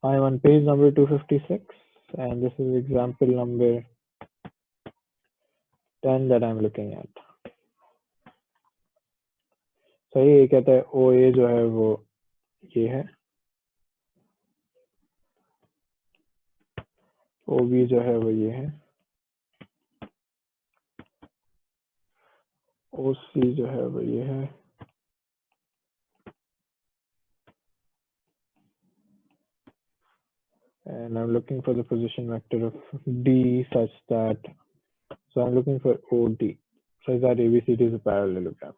I'm on page number 256, and this is example number 10 that I'm looking at. सही, ये कहता है OA जो है वो ये है, OB जो है वो ये है, OC जो है वो ये है, and I'm looking for the position vector of D such that, so I'm looking for OD such that ABCD is a parallelogram.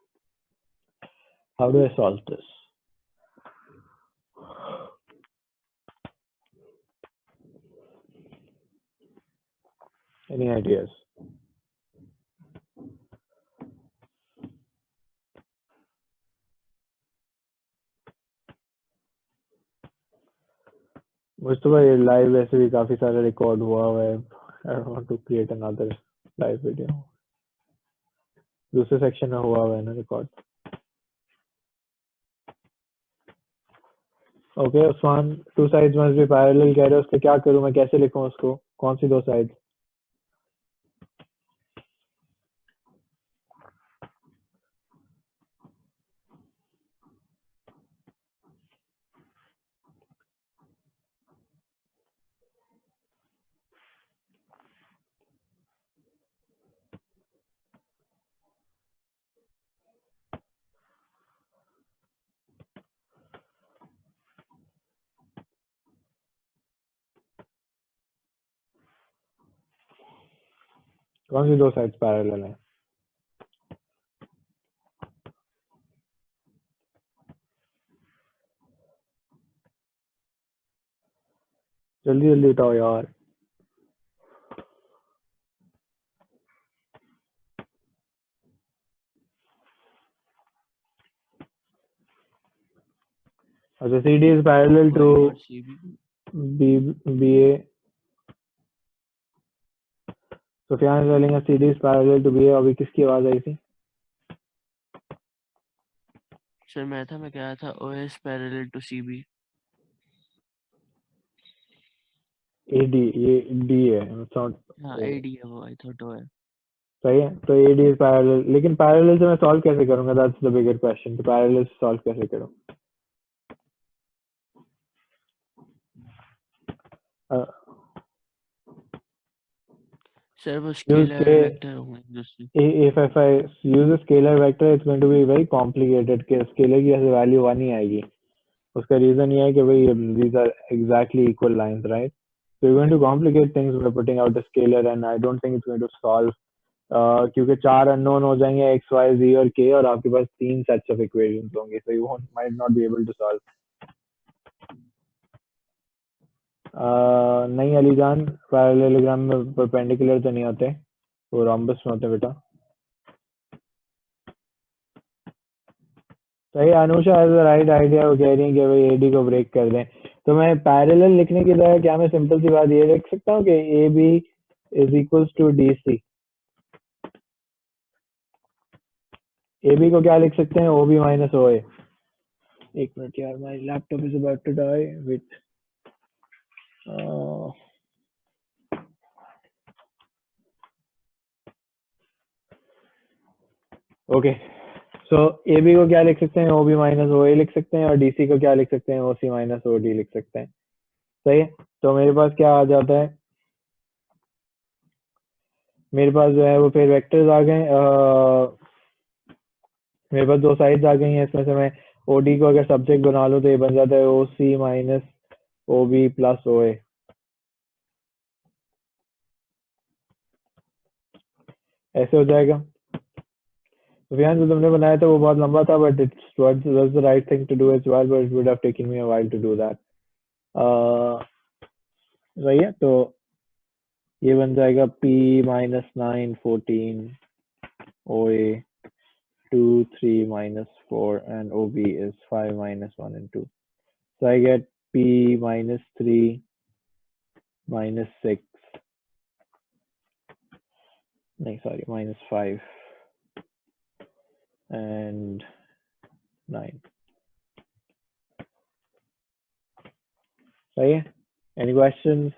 How do I solve this? Any ideas? Mustafa, ये लाइव वैसे भी काफी सारा रिकॉर्ड हुआ है. I don't want to create another live video. दूसरे section में हुआ है ना record. Okay Usman, two sides must be parallel कह रहे हो, उसको क्या करूं मैं, कैसे लिखूं उसको, कौन सी दो साइड्स? कौन सी दो साइड्स पैरेलल हैं? जल्दी जल्दी उठाओ यार. अच्छा, CD is parallel to BA. Sufiyan is telling us CD is parallel to BA. अभी किसकी आवाज आई थी? सर मैं कह रहा था OS parallel to CB. AD, ये D है. हाँ AD है वो, आई थॉट वो है. सही है, तो AD is parallel. लेकिन पैरेलल से मैं सॉल्व कैसे करूंगा? That's the bigger question. तो पैरेलल से सॉल्व कैसे करूं? सर वो स्केलर वेक्टर होंगे दूसरे. if I use a scalar vector, it's going to be very complicated. कि स्केलर की ऐसे वैल्यू 1 ही आएगी. उसका रीजन ये है कि भाई these are exactly equal lines, right? So you're going to complicate things by putting out a scalar, and I don't think it's going to solve. क्योंकि 4 unknown हो जाएंगे x, y, z और k, और आपके पास 3 sets of equations होंगे, so you might not be able to solve. नहीं Alijan, parallelogram में perpendicular तो नहीं होते, वो रॉम्बस में होते बेटा. सही, Anusha has the right idea. वो कह रही है कि भाई एडी को ब्रेक कर दें. तो मैं पैरेलल लिखने की जगह क्या मैं सिंपल सी बात ये लिख सकता हूँ कि A B is equals to D C. A B को क्या लिख सकते हैं? O B minus O A. एक मिनट यार, my laptop is about to die. With okay, so A B को क्या लिख सकते हैं? ओ बी माइनस ओ ए लिख सकते हैं, और डी सी को क्या लिख सकते हैं? ओ सी माइनस ओ डी लिख सकते हैं. सही है, तो मेरे पास क्या आ जाता है? मेरे पास जो है वो फिर वेक्टर्स आ गए. मेरे पास दो साइड्स आ गई हैं. इसमें से मैं ओडी को अगर सब्जेक्ट बना लूं तो ये बन जाता है O C minus O B plus O A. ऐसे हो जाएगा. सुफियान, जो तुमने बनाया था वो बहुत लंबा था, but it's was the right thing to do as well, but it would have taken me a while to do that. सही है, तो ये बन जाएगा p minus 9 14 O A 2 3 minus 4 and OB is 5 minus 1 and 2. So I get P minus 3 minus 6. No, sorry, minus 5 and 9. सही है? Any questions?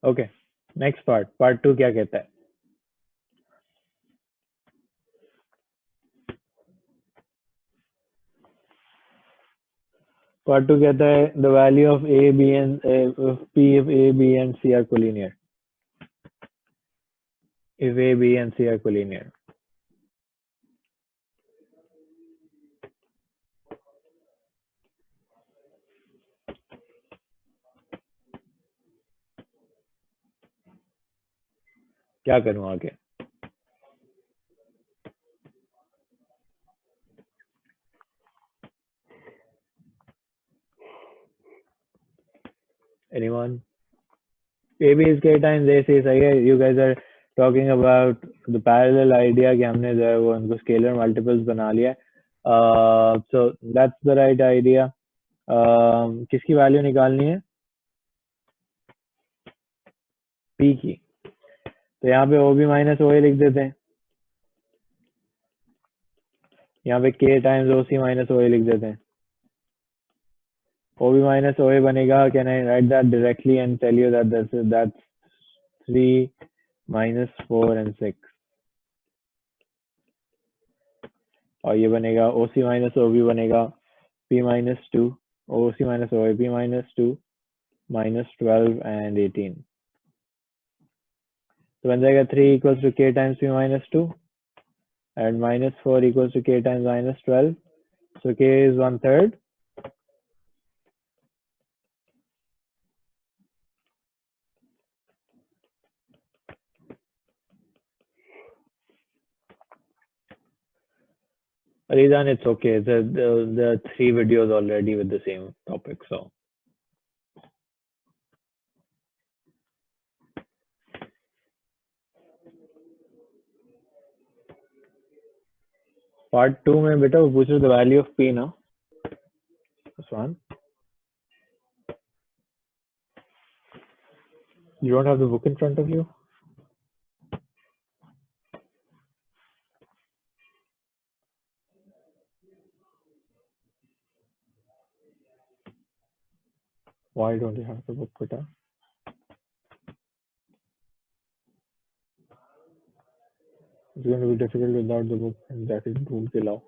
Okay, next part 2 क्या कहता है? Part 2 कहता है the value of A, B and if P if A, B and C are collinear. If A, B and C are collinear. क्या करूं आगे? Anyone? A, B is k times A, C, सही है? You guys are talking about the parallel idea कि हमने जो है वो उनको scalar multiples बना लिया है. So that's the right idea. किसकी वैल्यू निकालनी है? P की. तो यहाँ पे OB माइनस OA लिख देते हैं. यहाँ पे K times OC minus OA लिख देते हैं. OB minus OA बनेगा. Can I write that directly and tell you that that's 3 minus 4 and 6. और ये बनेगा OC minus OB बनेगा P minus 2 OC minus OA P minus 2 minus 12 and 18. तो बन जाएगा 3 equals to K times P minus 2 and minus 4 equals to K times minus 12. So K is 1/3. Rizan, it's okay. There are 3 videos already with the same topic. So part 2 में बेटा वो पूछ रहे the value of P ना. This one. You don't have the book in front of you? Why don't you have the book, beta? It's going to be difficult without the book and that is ढूंढ के लाओ.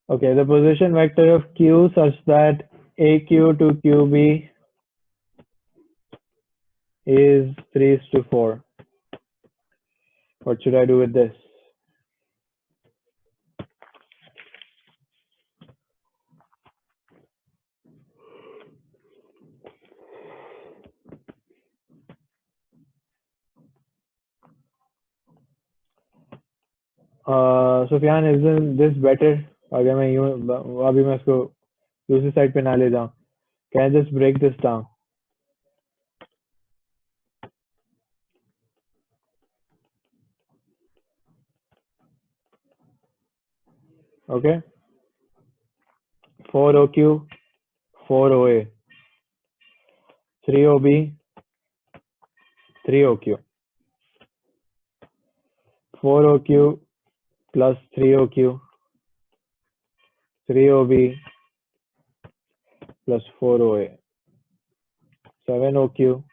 Okay, the position vector of Q such that AQ to QB is 3:4. What should I do with this? Sufyan, isn't this better? अगर मैं यूं अभी मैं इसको दूसरी साइड पे ना ले जाऊं. Can I just break this down? Okay. 4 OQ, 4 OA, 3 OB, 3 OQ, 4 OQ plus 3 OQ, 3 OB plus 4 OA, 7 OQ,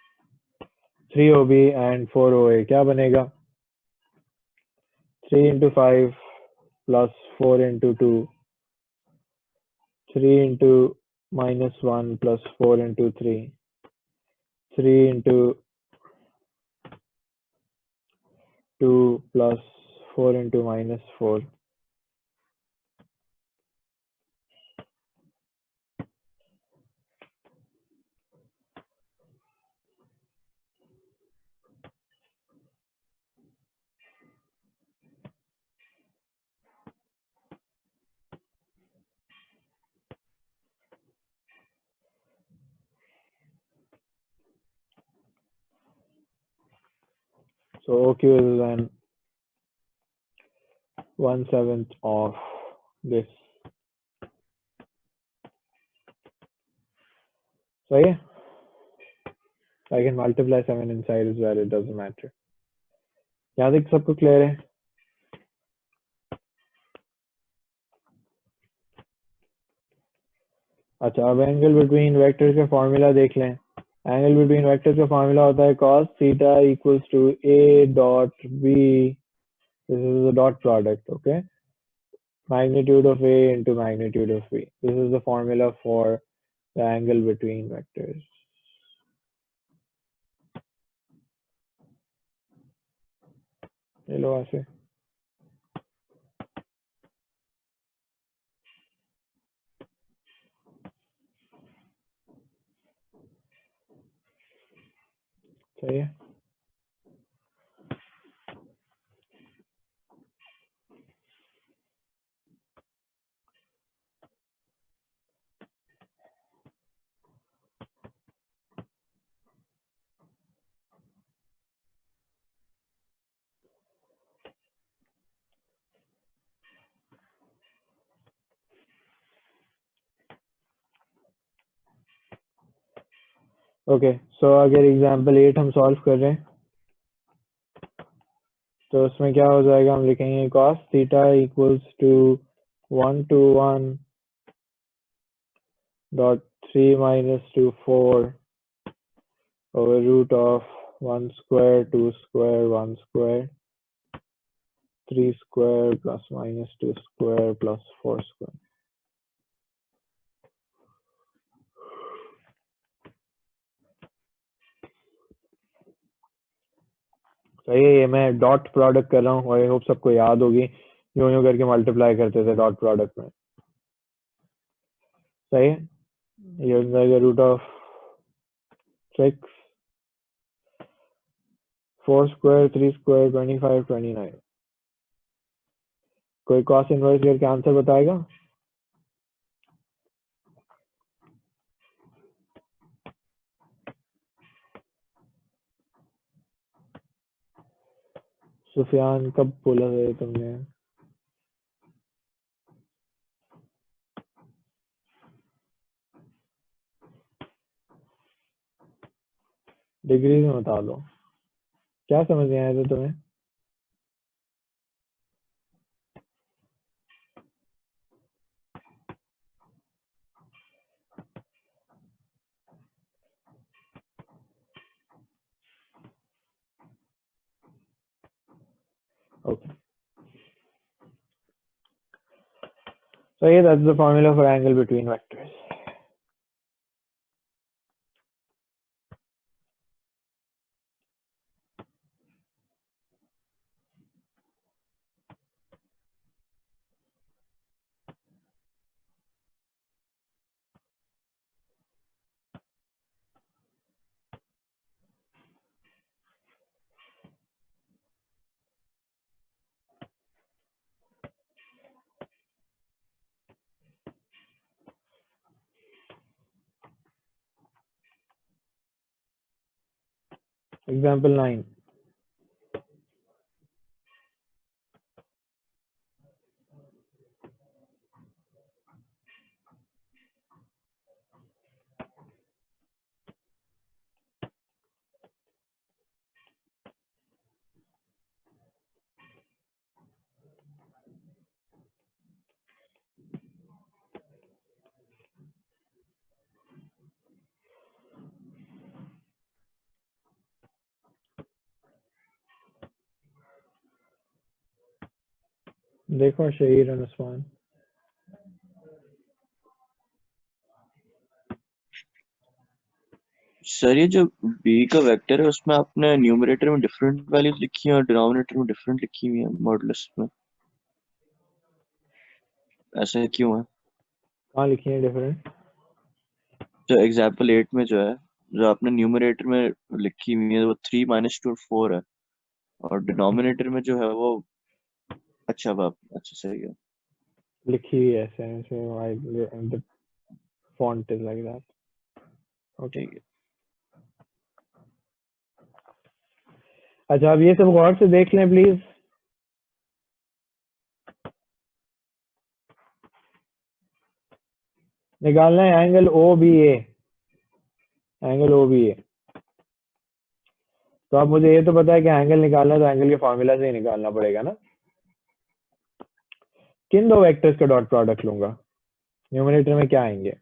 3 OB and 4 OA. क्या बनेगा? 3 into 5 plus 4 into 2, 3 into minus 1 plus 4 into 3, 3 into 2 plus 4 into minus 4. So OQ is then 1/7 of this. So yeah, I can multiply 7 inside as well. It doesn't matter. यहाँ तक सबको clear है? अच्छा, अब angle between vectors का formula देख लें. Angle between vectors का फॉर्मूला होता है cos theta equals to a dot b. This is the dot product, okay? Magnitude of a into magnitude of b. This is the formula for the angle between vectors. ये लो ऐसे. सही है. Okay, सो अगर example 8 हम solve कर रहे हैं तो उसमें क्या हो जाएगा, हम लिखेंगे cos theta equals to 1 to 1 dot 3 minus 2 4 over root of 1 square 2 square 1 square 3 square plus minus 2 square plus 4 square. सही है. ये मैं डॉट प्रोडक्ट कर रहा हूँ, आई होप सबको याद होगी यूं यूं करके मल्टीप्लाई करते थे डॉट प्रोडक्ट में. सही है. ये हो जाएगा रूट ऑफ 6 4 square 3 square 25 29. कोई कॉस इनवर्स करके आंसर बताएगा? सुफियान, कब बोला था तुमने? डिग्री में बता दो. क्या समझ नहीं आया था तुम्हें? Okay. So yeah, that's the formula for angle between vectors. Example 9. देखो शहीर और उस्मान. सर ये जो b का वेक्टर है उसमें आपने न्यूमरेटर में डिफरेंट वैल्यूज लिखी हैं और डिनोमिनेटर में डिफरेंट लिखी हुई है मॉडुलस में. ऐसा क्यों है? कहाँ लिखी है डिफरेंट? जो एग्जाम्पल 8 में जो है, जो आपने न्यूमरेटर में लिखी हुई है वो 3 माइनस 2 और 4 है, और डिनोमिनेटर में जो है वो अच्छा सही है. लिखी हुई है ऐसे ऐसे. The font is like that. Okay. ठीक है. अच्छा, अब ये सब गौर से देख लें प्लीज। निकालना है एंगल ओ बी ए, एंगल ओ बी ए। तो अब मुझे ये तो पता है कि एंगल निकालना है, तो एंगल के फॉर्मूला से ही निकालना पड़ेगा ना। किन दो वेक्टर्स का डॉट प्रोडक्ट लूंगा? न्यूमरेटर में क्या आएंगे?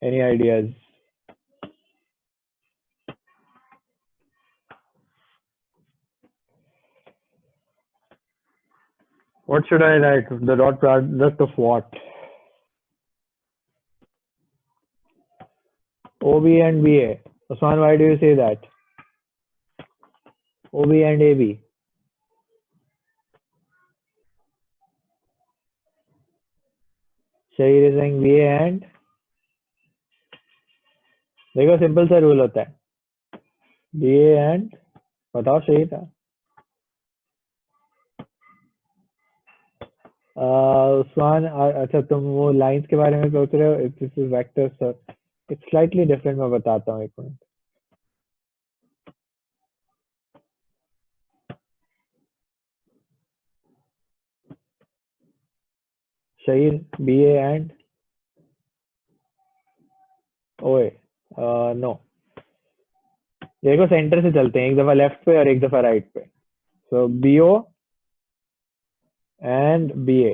Any ideas? What should I write? The dot product of what? OB and BA. Usman, why do you say that? OB and AB. Shahir is saying BA and, देखो simple सा rule होता है, BA and, बताओ सही था। उस्मान, अच्छा तुम वो लाइंस के बारे में सोच रहे हो? This is vector sir, it's slightly different, मैं बताता हूँ एक मिनट। शहीर BA and ओए, नो, देखो सेंटर से चलते हैं, एक दफा लेफ्ट पे और एक दफा राइट पे। सो BO एंड BA,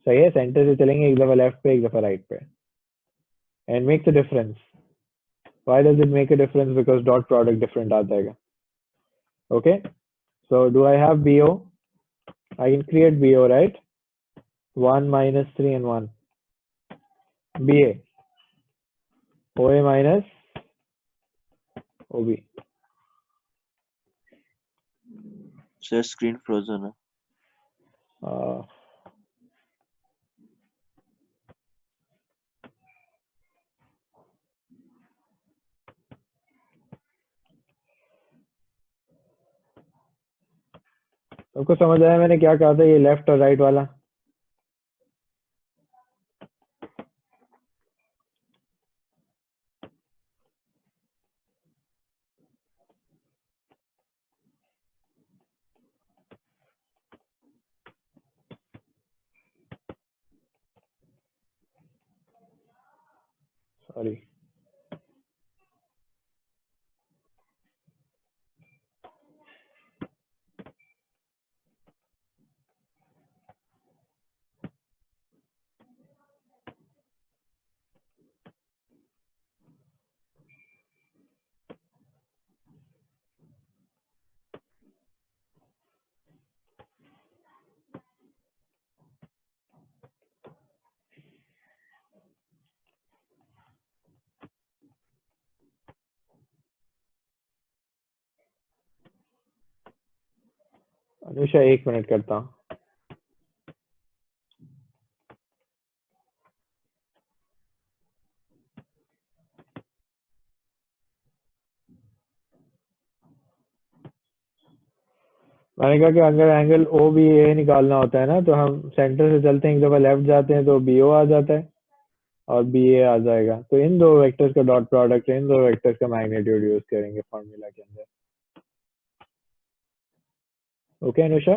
सही है, सेंटर से चलेंगे, एक दफा लेफ्ट पे एक दफा राइट पे, and makes a difference. Why does it make a difference? Because dot product different आ जाएगा। Okay, so do I have BO? I can create BO, right? 1 minus 3 and 1, BA, OA minus OB। Sir screen frozen है। सबको समझ आया मैंने क्या कहा था, ये लेफ्ट और राइट वाला? सॉरी, अनुषा एक मिनट करता हूँ। मैंने कहा कि अगर एंगल OBA निकालना होता है ना, तो हम सेंटर से चलते हैं, एक दफा लेफ्ट जाते हैं तो BO आ जाता है और BA आ जाएगा। तो इन दो वेक्टर्स का डॉट प्रोडक्ट है, इन दो वेक्टर्स का मैग्नीट्यूड यूज करेंगे फॉर्मूला के अंदर। Okay Anusha,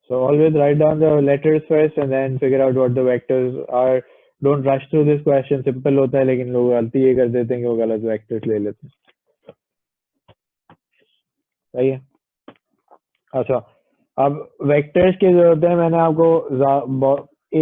so always write down the letters first and then figure out what the vectors are. Don't rush through this question, simple होता है, लेकिन लोग गलती ये कर देते हैं कि वो गलत वेक्टर्स ले लेते हैं। सही है। अच्छा, अब वेक्टर्स की जरूरत है, मैंने आपको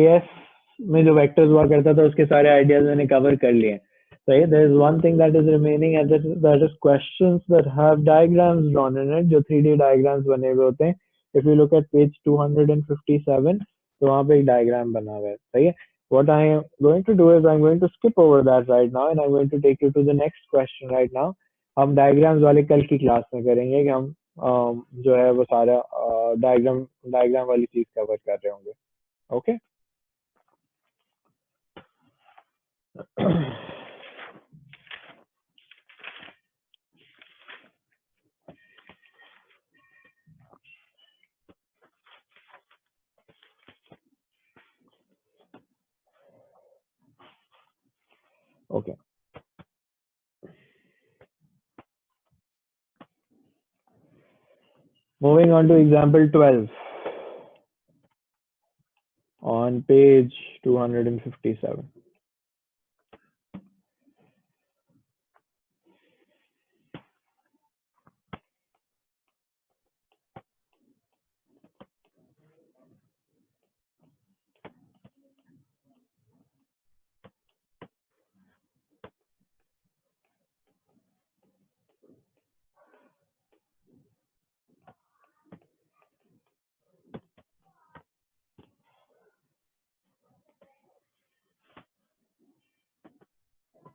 AS में जो वेक्टर्स हुआ करता था उसके सारे आइडियाज मैंने कवर कर लिए हैं। सही है। There is one thing that is remaining and that is questions that have diagrams drawn in it, जो 3D डायग्राम्स बने हुए होते हैं। If you look at page 257, तो वहां पे एक डायग्राम बना हुआ है। सही है। What I am going to do is I'm going to skip over that right now and I'm going to take you to the next question right now. हम डायग्राम्स वाले कल की क्लास में करेंगे कि हम जो है वो सारा डायग्राम वाली चीज कवर कर रहे होंगे। Okay Okay. Moving on to example 12 on page 257.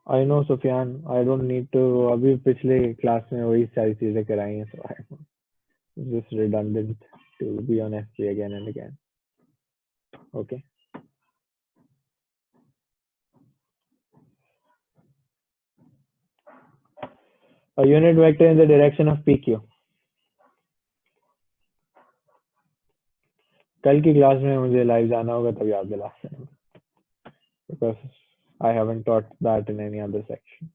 I know Sufyan, I don't need to, अभी पिछले क्लास में वही सारी चीजें कराई हैं, so I'm just redundant to be on FG again and again. Okay. A unit vector in the direction of PQ. कल की क्लास में मुझे लाइव जाना होगा तब याद दिला because I haven't taught that in any other section.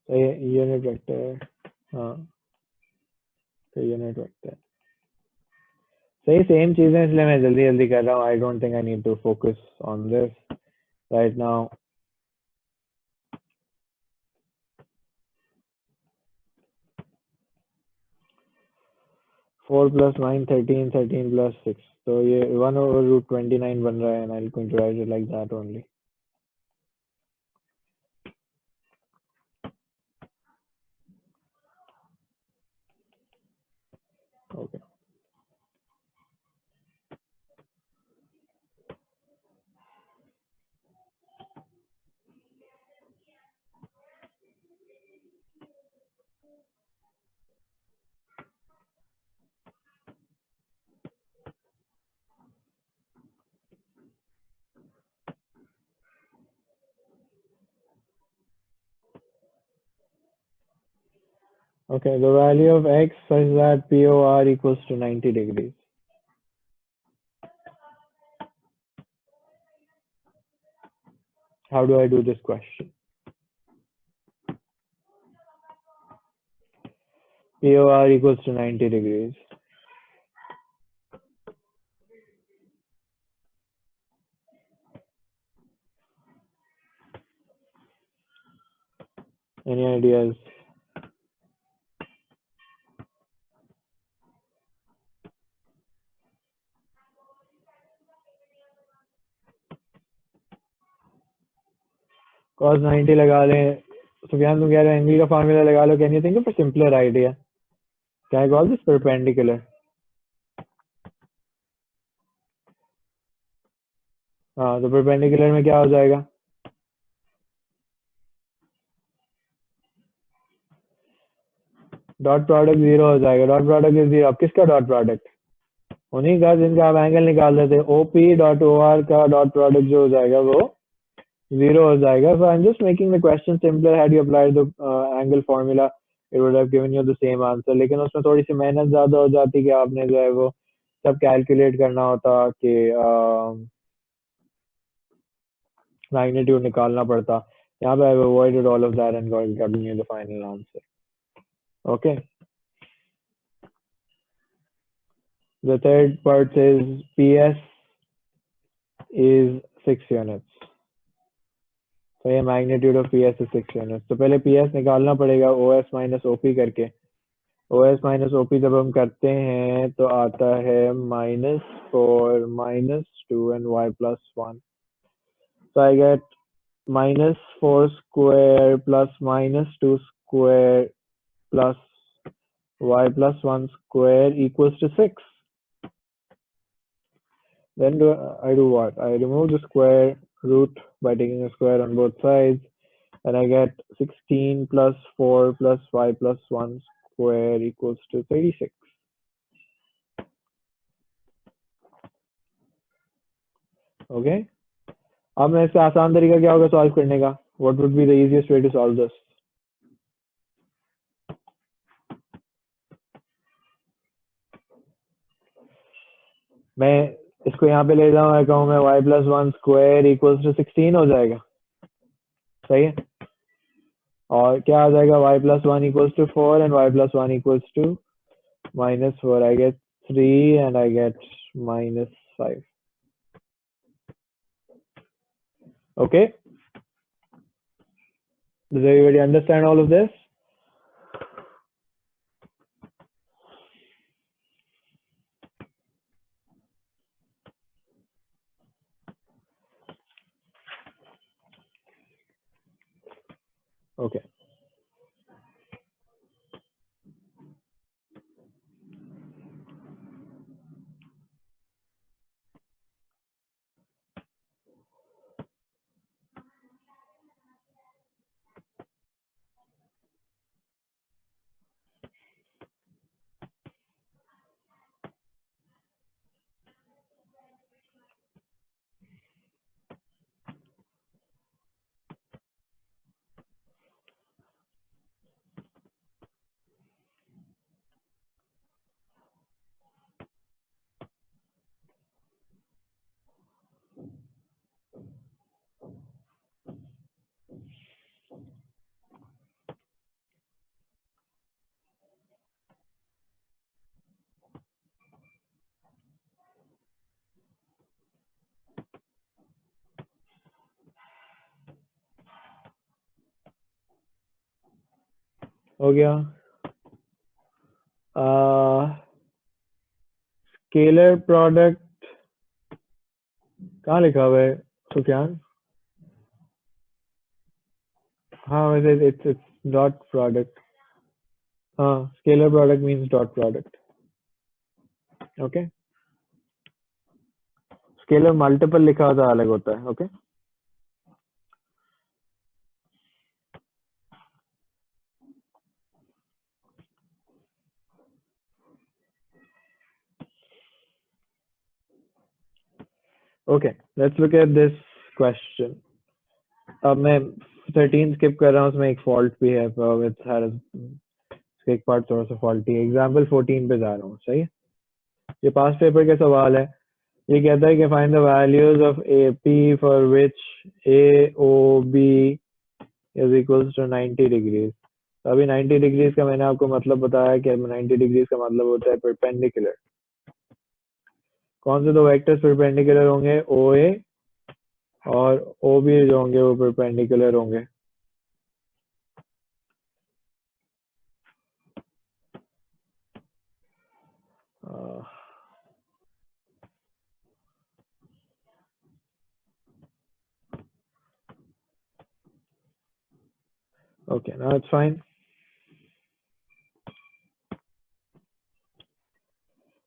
So unit vector, तो unit vector. सही सेम चीजें इसलिए मैं जल्दी जल्दी कर रहा हूँ. I don't think I need to focus on this right now. Four plus 9, 13, 13 plus 6. So ये 1/√29 बन रहा है and I'm going to write it like that only. Okay. Okay, the value of x such that POR equals to 90 degrees. How do I do this question? POR equals to 90 degrees. Any ideas? Cos 90 लगा लें. सुफियान तुम कह रहे हो angle का formula लगा लो. Can you think of a simpler idea? Can I call this perpendicular? हाँ, तो perpendicular में क्या हो जाएगा? डॉट प्रोडक्ट 0 हो जाएगा. Dot product is 0. अब किसका डॉट प्रोडक्ट? उन्हीं का जिनका आप एंगल निकाल देते. OP डॉट OR का डॉट प्रोडक्ट जो हो जाएगा वो 0 हो जाएगा. So I'm just making the question simpler. Had you applied the angle formula, it would have given you the same answer. लेकिन उसमें थोड़ी सी मेहनत ज्यादा हो जाती कि आपने जो है वो सब कैलकुलेट करना होता कि मैग्नीट्यूड निकालना पड़ता. यहाँ पे I've avoided all of that and gotten you the final answer. Okay. The third part says PS is 6 units. तो ये magnitude of PS is 6 units. तो पहले PS निकालना पड़ेगा OS minus OP करके. OS minus OP जब हम करते हैं तो आता है -4 -2 and y plus 1. So I get -4 square plus -2 square plus y plus 1 square equals to 6. Then I do what? I remove the square root by taking a square on both sides, and I get 16 plus 4 plus y plus 1 square equals to 36. Okay. अब मैं इससे आसान तरीका क्या होगा solve करने का? What would be the easiest way to solve this? मैं इसको यहाँ पे ले जाऊँ, मैं कहूँ मैं y plus 1 square equals to 16 हो जाएगा, सही है। और क्या आ जाएगा, y plus 1 equals to 4 and y plus 1 equals to minus 4. I get 3 and I get minus 5. Okay, does everybody understand all of this? Okay. हो गया। स्केलर प्रोडक्ट कहाँ लिखा हुआ है सुफियान? हाँ वैसे इट्स डॉट प्रोडक्ट। हाँ, scalar product means dot product. Okay, scalar multiple लिखा होता अलग होता है। Okay, okay, let's look at this question. अब मैं 13 स्किप कर रहा हूँ, उसमें एक फॉल्ट भी है, एक पार्ट थोड़ा सा फॉल्टी है। एग्जाम्पल 14 पे जा रहा हूँ, सही है। ये पास पेपर का सवाल है। ये कहता है कि find the values of A P for which A O B is equals to 90 degrees. अभी 90 डिग्रीज का मैंने आपको मतलब बताया कि 90 डिग्रीज का मतलब होता है परपेंडिकुलर। कौन से दो वेक्टर्स परपेंडिकुलर होंगे, ओ ए और ओ बी जो होंगे वो परपेंडिकुलर होंगे। Okay, now it's fine.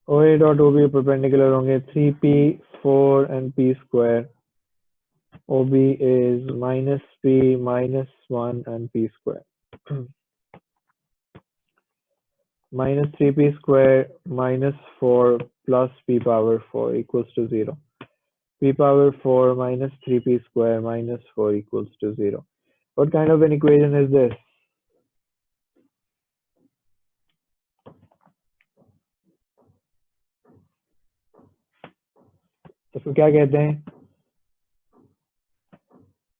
OA dot OB perpendicular होंगे 3p 4 and p square. OB is minus p minus 1 and p square. Minus 3p square minus 4 plus p power 4 equals to 0. P power 4 minus 3p square minus 4 equals to 0. What kind of an equation is this? इसको क्या कहते हैं?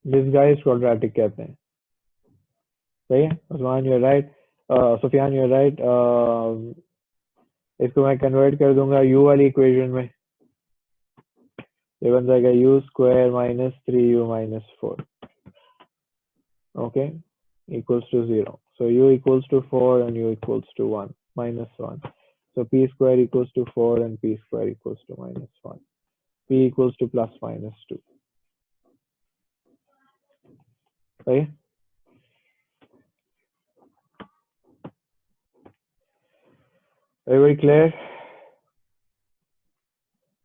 Disguised quadratic कहते हैं, सही है। Usman you right, Sufiyan you right. इसको मैं कन्वर्ट कर दूंगा u वाली इक्वेशन में। ये बन जाएगा u square minus 3u minus 4, okay, equals to 0. So u equals to 4 and u equals to 1 minus 1. So p square equals to 4 and p square equals to minus 1. P equals to plus minus 2. सही है। Everybody clear?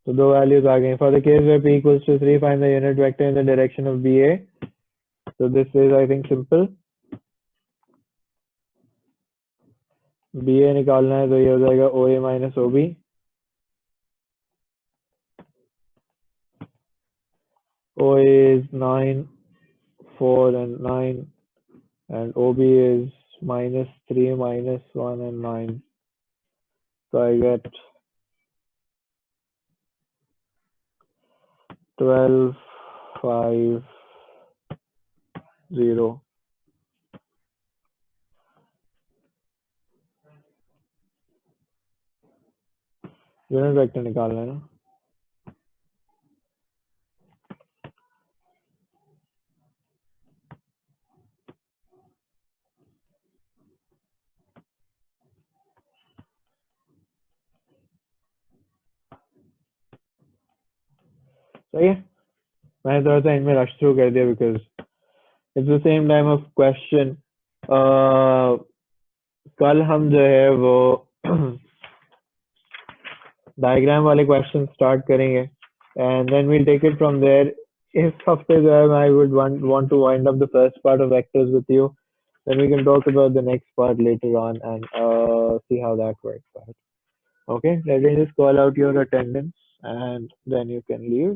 So दो values आ गए। For the case where p equals to 3, find the unit vector in the direction of BA. So this is, I think, simple. BA निकालना है तो ये हो जाएगा OA minus OB. OA is 9, 4 and 9, and OB is minus 3, minus 1 and 9. So I get 12, 5, 0. Unit vector निकालना है ना. सही है. मैंने थोड़ा सा इनमें रश थ्रू कर दिया because it's the same time of question. कल हम जो है वो डायग्राम वाले क्वेश्चन स्टार्ट करेंगे and then we'll take it from there. इस हफ्ते जो है I would want to wind up the first part of vectors with you. Then we can talk about the next part later on and see how that works out. Okay, let me just call out your attendance and then you can leave.